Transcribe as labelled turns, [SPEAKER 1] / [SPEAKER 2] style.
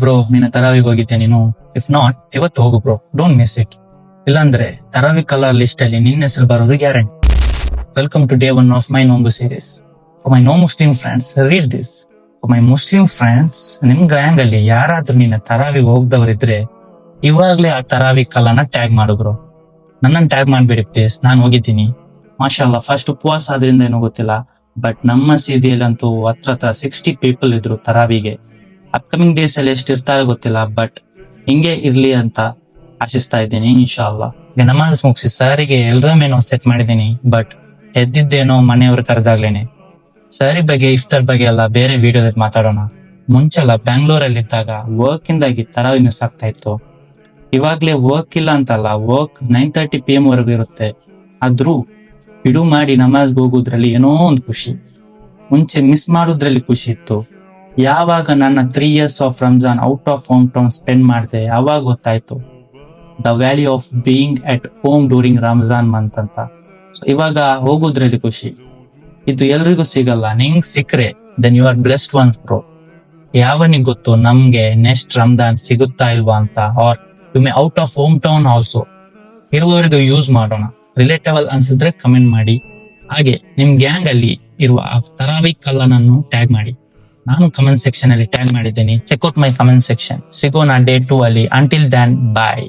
[SPEAKER 1] Bro ನಿನ್ನ ತರಾವಿಗೆ ಹೋಗಿದ್ದೆ ನೀನು? ಇಫ್ ನಾಟ್, ಇವತ್ತು ಹೋಗು ಬ್ರೋ, ಡೋಂಟ್ ಮಿಸ್ ಇಟ್. ಇಲ್ಲಾಂದ್ರೆ ತರಾವಿ ಕಲರ್ ಲಿಸ್ಟ್ ಅಲ್ಲಿ ನಿನ್ನ ಹೆಸರು ಬರೋದು guarantee. Welcome to day 1 of my ನೋಂಬು series. For my non Muslim friends, read this. For my Muslim friends, ನಿಮ್ ಗ್ಯಾಂಗ್ ಅಲ್ಲಿ ಯಾರಾದ್ರೂ ನಿನ್ನ ತರಾವಿಗೆ ಹೋಗ್ದವರಿದ್ರೆ ಇವಾಗ್ಲೇ ಆ ತರಾವಿ ಕಲರ್ನ ಟ್ಯಾಗ್ ಮಾಡು ಬ್ರೋ. ನನ್ನನ್ನು ಟ್ಯಾಗ್ ಮಾಡ್ಬೇಡಿ ಪ್ಲೀಸ್, ನಾನು ಹೋಗಿದ್ದೀನಿ. ಮಾಶಾಲ್ಲ, ಫಸ್ಟ್ ಉಪವಾಸ ಆದ್ರಿಂದ ಏನೋ ಗೊತ್ತಿಲ್ಲ, ಬಟ್ ನಮ್ಮ ಸೀದಿಯಲ್ಲಂತೂ ಹತ್ರ 60 ಪೀಪಲ್ ಇದ್ರು ತರಾವಿಗೆ. ಅಪ್ಕಮಿಂಗ್ ಡೇಸ್ ಅಲ್ಲಿ ಎಷ್ಟು ಇರ್ತಾರೆ ಗೊತ್ತಿಲ್ಲ, ಬಟ್ ಹಿಂಗೆ ಇರ್ಲಿ ಅಂತ ಆಶಿಸ್ತಾ ಇದ್ದೀನಿ ಇನ್ಶಾಲ್ಲ. ಈಗ ನಮಾಜ್ ಮುಗಿಸಿ ಸಾರಿಗೆ ಎಲ್ರಾಮೇನೋ ಸೆಟ್ ಮಾಡಿದ್ದೀನಿ, ಬಟ್ ಎದ್ದಿದ್ದೇನೋ ಮನೆಯವ್ರು ಕರೆದಾಗ್ಲೇನೆ. ಸಾರಿ ಬಗ್ಗೆ, ಇಫ್ತಾರ್ ಬಗ್ಗೆ ಎಲ್ಲ ಬೇರೆ ವಿಡಿಯೋದಲ್ಲಿ ಮಾತಾಡೋಣ. ಮುಂಚೆಲ್ಲ ಬ್ಯಾಂಗ್ಳೂರಲ್ಲಿ ಇದ್ದಾಗ ವರ್ಕ್ ಇಂದಾಗಿ ತರಾವಿ ಮಿಸ್ ಆಗ್ತಾ ಇತ್ತು. ಇವಾಗ್ಲೇ ವರ್ಕ್ ಇಲ್ಲ ಅಂತಲ್ಲ, ವರ್ಕ್ 9:30 PM ವರೆಗೂ ಇರುತ್ತೆ. ಆದ್ರೂ ಬಿಡು ಮಾಡಿ ನಮಾಜ್ಗೆ ಹೋಗೋದ್ರಲ್ಲಿ ಏನೋ ಒಂದು ಖುಷಿ. ಮುಂಚೆ ಮಿಸ್ ಮಾಡೋದ್ರಲ್ಲಿ ಖುಷಿ ಇತ್ತು. ಯಾವಾಗ ನನ್ನ 3 years of Ramzan out of home town spend ಮಾಡಿದೆ, ಅವಾಗ ಗೊತ್ತಾಯ್ತು the value of being at home during Ramzan month ಅಂತ. ಸೊ ಇವಾಗ ಹೋಗೋದ್ರಲ್ಲಿ ಖುಷಿ. ಇದು ಎಲ್ರಿಗೂ ಸಿಗಲ್ಲ, ನಿಂಗ್ ಸಿಕ್ರೆ then you are blessed ones bro. ಯಾವನಿಗೆ ಗೊತ್ತು ನಮ್ಗೆ ನೆಕ್ಸ್ಟ್ ರಂಜಾನ್ ಸಿಗುತ್ತಾ ಇಲ್ವಾ ಅಂತ. Are you may out of home town also. ಇರುವವರೆಗೂ ಯೂಸ್ ಮಾಡೋಣ. ರಿಲೇಟಬಲ್ ಅನ್ಸಿದ್ರೆ ಕಮೆಂಟ್ ಮಾಡಿ. ಹಾಗೆ ನಿಮ್ ಗ್ಯಾಂಗ್ ಅಲ್ಲಿ ಇರುವ ತರಾವಿ ಕಲ್ಲನನ್ನು ಟ್ಯಾಗ್ ಮಾಡಿ. ನಾನು ಕಮೆಂಟ್ ಸೆಕ್ಷನ್ ಅಲ್ಲಿ ಟ್ಯಾಗ್ ಮಾಡಿದ್ದೇನೆ. ಚೆಕ್ಔಟ್ ಮೈ ಕಮೆಂಟ್ ಸೆಕ್ಷನ್. ಸಿಗೋಣ ಡೇ 2 ಅಲ್ಲಿ. ಅಂಟಿಲ್ ದ್ಯಾನ್ ಬಾಯ್.